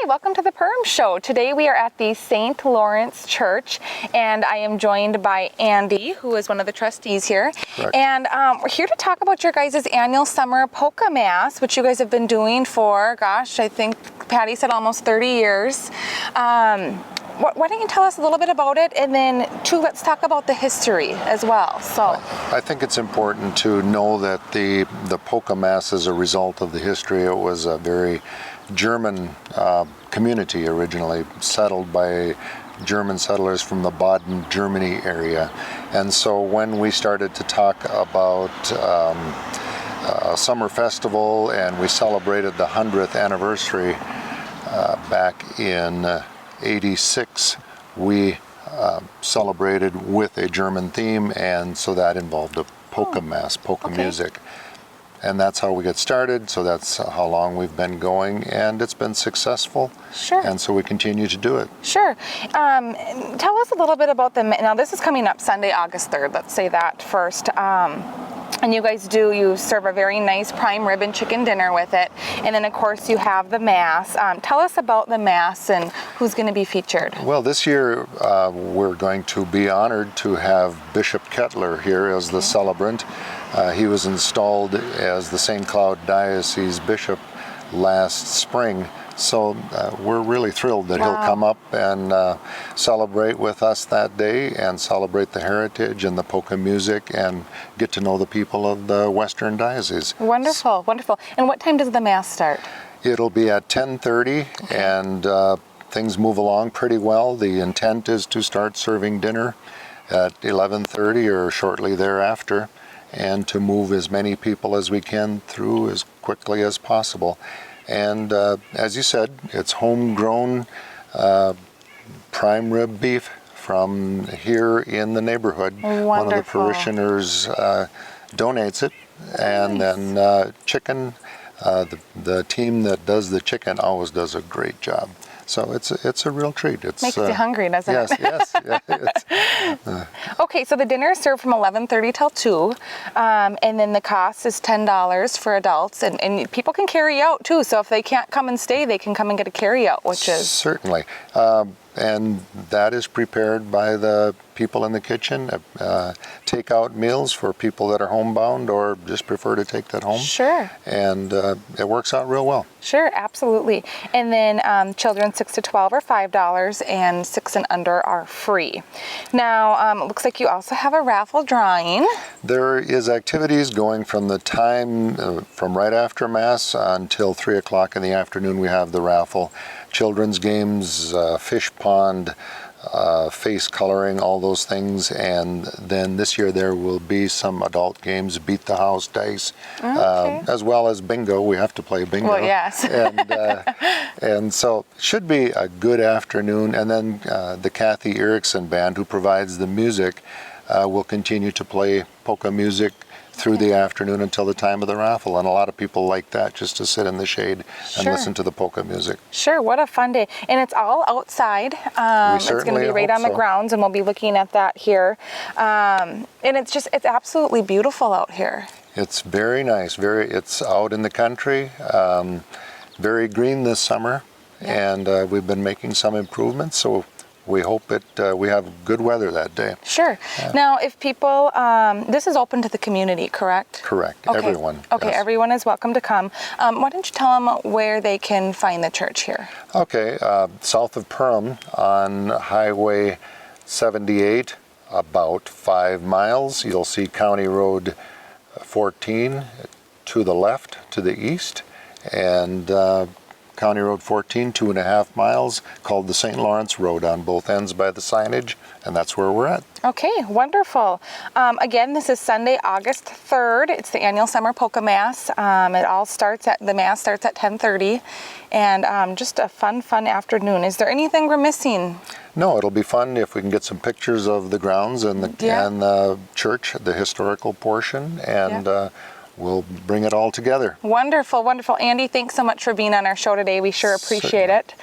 Hi, welcome to the Perham Show. Today we are at the St. Lawrence Church, and I am joined by Andy, who is one of the trustees here. Correct. And we're here to talk about your guys' annual summer polka mass, which you guys have been doing for, gosh, I think Patty said almost 30 years. Why don't you tell us a little bit about it, and then too, let's talk about the history as well. So I think it's important to know that the polka mass is a result of the history. It was a very German community originally, settled by German settlers from the Baden, Germany area. And so when we started to talk about a summer festival, and we celebrated the 100th anniversary back in 86, we celebrated with a German theme, and so that involved a polka mass, polka music. And that's how we get started, so that's how long we've been going, and it's been successful. Sure. And so we continue to do it. Sure. Tell us a little bit about now this is coming up Sunday, August 3rd, let's say that first. And you guys you serve a very nice prime rib and chicken dinner with it. And then of course you have the mass. Tell us about the mass and who's going to be featured. Well, this year we're going to be honored to have Bishop Kettler here as the celebrant. He was installed as the St. Cloud Diocese Bishop last spring. So we're really thrilled that he'll come up and celebrate with us that day, and celebrate the heritage and the polka music, and get to know the people of the Western Diocese. Wonderful, wonderful. And what time does the Mass start? It'll be at 10:30, and things move along pretty well. The intent is to start serving dinner at 11:30 or shortly thereafter, and to move as many people as we can through as quickly as possible. And as you said, it's homegrown prime rib beef from here in the neighborhood. Wonderful. One of the parishioners donates it, and then chicken. The team that does the chicken always does a great job. So it's a real treat. Makes you hungry, doesn't it? Yes, yes. Okay, so the dinner is served from 11:30 till 2, and then the cost is $10 for adults, and people can carry out too. So if they can't come and stay, they can come and get a carry out, which is certainly. And that is prepared by the people in the kitchen. Take-out meals for people that are homebound or just prefer to take that home. Sure. And it works out real well. Sure, absolutely. And then children 6 to 12 are $5, and 6 and under are free. Now, it looks like you also have a raffle drawing. There is activities going from the time from right after Mass until 3 o'clock in the afternoon. We have the raffle. Children's games, fish pond, face coloring, all those things. And then this year there will be some adult games, beat the house, dice, as well as bingo. We have to play bingo. Well, yes. And so it should be a good afternoon. And then the Kathy Erickson Band, who provides the music, will continue to play polka music through the afternoon until the time of the raffle. And a lot of people like that, just to sit in the shade and listen to the polka music. Sure, what a fun day. And it's all outside. It's going to be right on the grounds, and we'll be looking at that here. And it's absolutely beautiful out here. It's very nice. It's out in the country, very green this summer, and we've been making some improvements. So we hope we have good weather that day. Sure. Now, if people, this is open to the community, correct? Correct. Okay. Everyone. Okay, yes. Everyone is welcome to come. Why don't you tell them where they can find the church here? Okay, south of Perham on Highway 78, about 5 miles, you'll see County Road 14 to the left, to the east, and County Road 14, 2.5 miles, called the St. Lawrence Road on both ends by the signage, and that's where we're at. Okay, wonderful. Again, this is Sunday, August 3rd. It's the annual summer polka mass. The mass starts at 10:30, and just a fun afternoon. Is there anything we're missing? No, it'll be fun if we can get some pictures of the grounds and the church, the historical portion, and we'll bring it all together. Wonderful, wonderful. Andy, thanks so much for being on our show today. We sure appreciate it.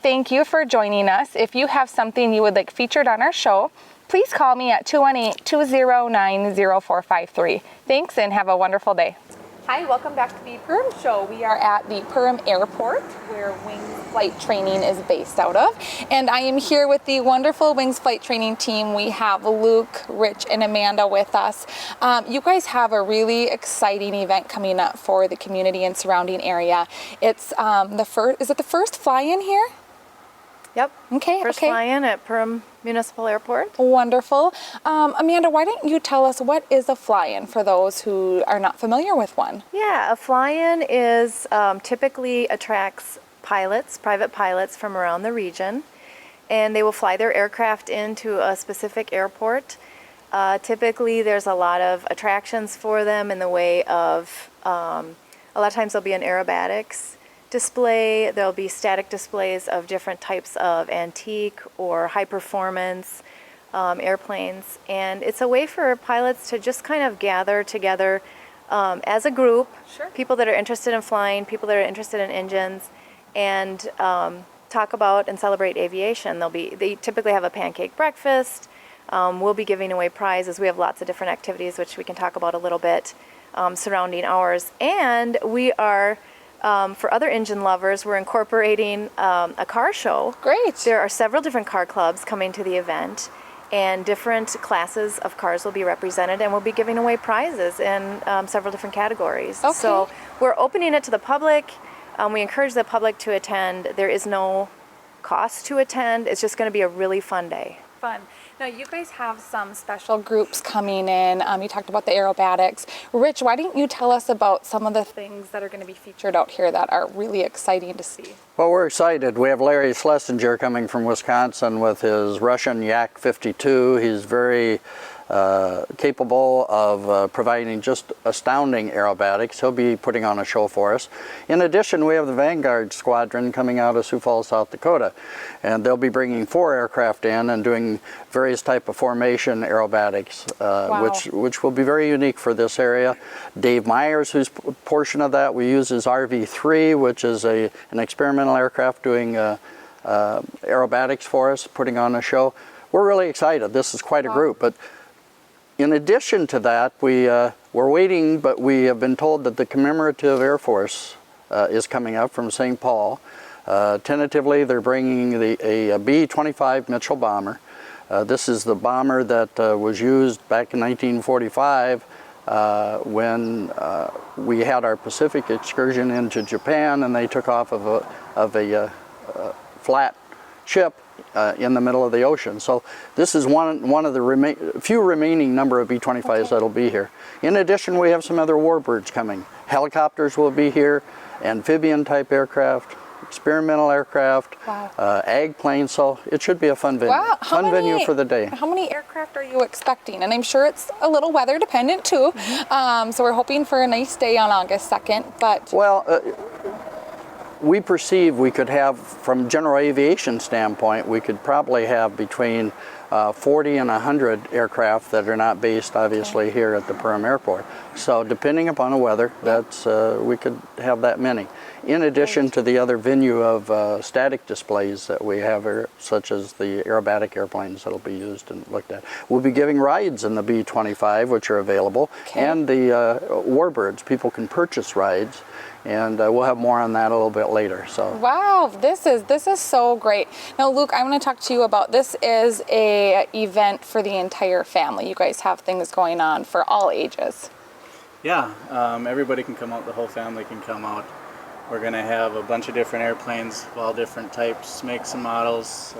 Thank you for joining us. If you have something you would like featured on our show, please call me at 218-209-0453. Thanks, and have a wonderful day. Hi, welcome back to the Perham Show. We are at the Perham Airport where Wings Flight Training is based out of. And I am here with the wonderful Wings Flight Training team. We have Luke, Rich, and Amanda with us. You guys have a really exciting event coming up for the community and surrounding area. It's is it the first fly-in here? Yep. Okay. First fly-in at Perham Municipal Airport. Wonderful. Amanda, why don't you tell us what is a fly-in for those who are not familiar with one? Yeah, a fly-in is typically attracts pilots, private pilots from around the region, and they will fly their aircraft into a specific airport. Typically, there's a lot of attractions for them in the way of, a lot of times there'll be an aerobatics display, there'll be static displays of different types of antique or high performance airplanes, and it's a way for pilots to just kind of gather together as a group, Sure. people that are interested in flying, people that are interested in engines, and talk about and celebrate aviation. They typically have a pancake breakfast. We'll be giving away prizes. We have lots of different activities which we can talk about a little bit surrounding ours, and we are for other engine lovers, we're incorporating a car show. Great. There are several different car clubs coming to the event, and different classes of cars will be represented, and we'll be giving away prizes in several different categories. Okay. So we're opening it to the public. We encourage the public to attend. There is no cost to attend. It's just going to be a really fun day. Fun. Now, you guys have some special groups coming in. You talked about the aerobatics. Rich, why don't you tell us about some of the things that are going to be featured out here that are really exciting to see? Well, we're excited. We have Larry Schlesinger coming from Wisconsin with his Russian Yak-52. He's very capable of providing just astounding aerobatics. He'll be putting on a show for us. In addition, we have the Vanguard Squadron coming out of Sioux Falls, South Dakota, and they'll be bringing 4 aircraft in and doing various type of formation aerobatics, Wow. which will be very unique for this area. Dave Myers, whose portion of that we use is RV3, which is an experimental aircraft doing aerobatics for us, putting on a show. We're really excited. This is quite a group, but in addition to that, we're waiting, but we have been told that the Commemorative Air Force is coming up from St. Paul. Tentatively, they're bringing a B-25 Mitchell bomber. This is the bomber that was used back in 1945 when we had our Pacific excursion into Japan, and they took off of a flat ship in the middle of the ocean. So this is one of the few remaining number of B-25s that'll be here. In addition, we have some other warbirds coming. Helicopters will be here, amphibian type aircraft, experimental aircraft, Wow. ag planes, so it should be a fun venue. Wow. Fun venue for the day. How many aircraft are you expecting? And I'm sure it's a little weather dependent too. So we're hoping for a nice day on August 2nd, but Well, we perceive we could have, from general aviation standpoint, we could probably have between 40 and 100 aircraft that are not based, obviously, here at the Perham Airport. So depending upon the weather, that's we could have that many. In addition to the other venue of static displays that we have here, such as the aerobatic airplanes that'll be used and looked at. We'll be giving rides in the B-25, which are available, and the warbirds. People can purchase rides, and we'll have more on that a little bit later. So. wow, this is so great. Now, Luke, I want to talk to you about this. Is a event for the entire family. You guys have things going on for all ages. Yeah, everybody can come out. The whole family can come out. We're going to have a bunch of different airplanes of all different types, makes and models.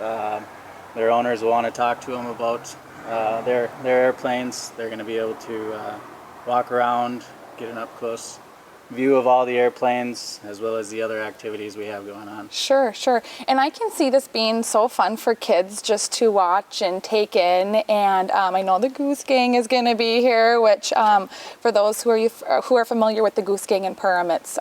Their owners will want to talk to them about their airplanes. They're going to be able to walk around, get an up-close view of all the airplanes, as well as the other activities we have going on. Sure. And I can see this being so fun for kids just to watch and take in. And I know the Goose Gang is going to be here, which for those who are familiar with the Goose Gang in Perham, it's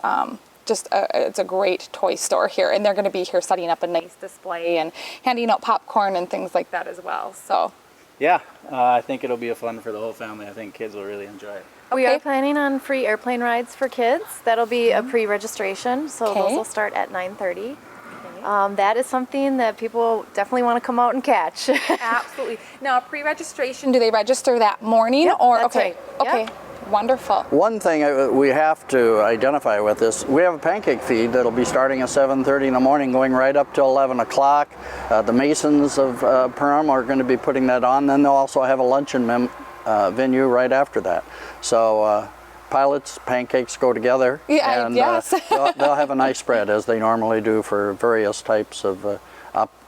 it's a great toy store here, and they're going to be here setting up a nice display and handing out popcorn and things like that as well. So Yeah, I think it'll be a fun for the whole family. I think kids will really enjoy it. We Okay. are planning on free airplane rides for kids. That'll be a pre-registration, so Okay. those will start at 9:30. That is something that people definitely want to come out and catch. Absolutely. Now, pre-registration, do they register that morning Yep, or that's okay? right. Okay. Yep. Wonderful. One thing we have to identify with this, we have a pancake feed that'll be starting at 7:30 in the morning, going right up till 11 o'clock. The Masons of Perham are going to be putting that on. Then they'll also have a luncheon venue right after that. So pilots, pancakes go together. Yeah, and yes. they'll have a nice spread, as they normally do for various types of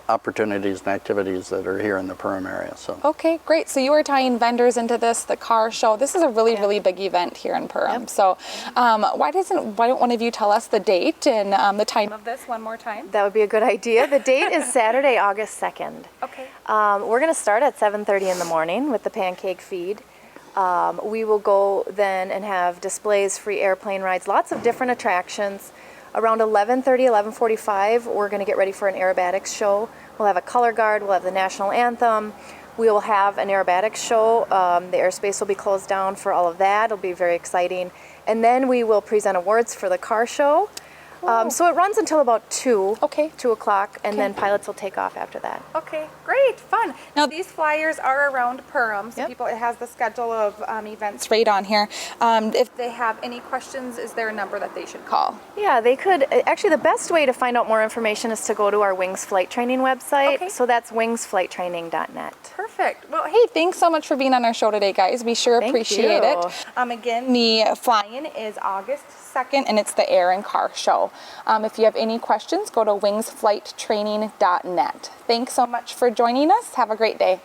opportunities and activities that are here in the Perham area. So. Okay, great. So you are tying vendors into this, the car show. This is a really, really big event here in Perham. Yep. So why don't one of you tell us the date and the time of this one more time? That would be a good idea. The date is Saturday, August 2nd. Okay. We're going to start at 7:30 in the morning with the pancake feed. We will go then and have displays, free airplane rides, lots of different attractions. Around 11:30, 11:45, we're going to get ready for an aerobatics show. We'll have a color guard, we'll have the national anthem, we will have an aerobatics show. The airspace will be closed down for all of that. It'll be very exciting. And then we will present awards for the car show. So it runs until about 2 o'clock, and then pilots will take off after that. Okay, great, fun. Now these flyers are around Perham, so Yep. people, it has the schedule of events right on here. If they have any questions, is there a number that they should call? Yeah, they could. Actually, the best way to find out more information is to go to our Wings Flight Training website. Okay. So that's wingsflighttraining.net. Perfect. Well, hey, thanks so much for being on our show today, guys. We sure Thank appreciate you. it. Again, the fly-in is August 2nd, and it's the Air and Car Show. If you have any questions, go to wingsflighttraining.net. Thanks so much for joining us. Have a great day.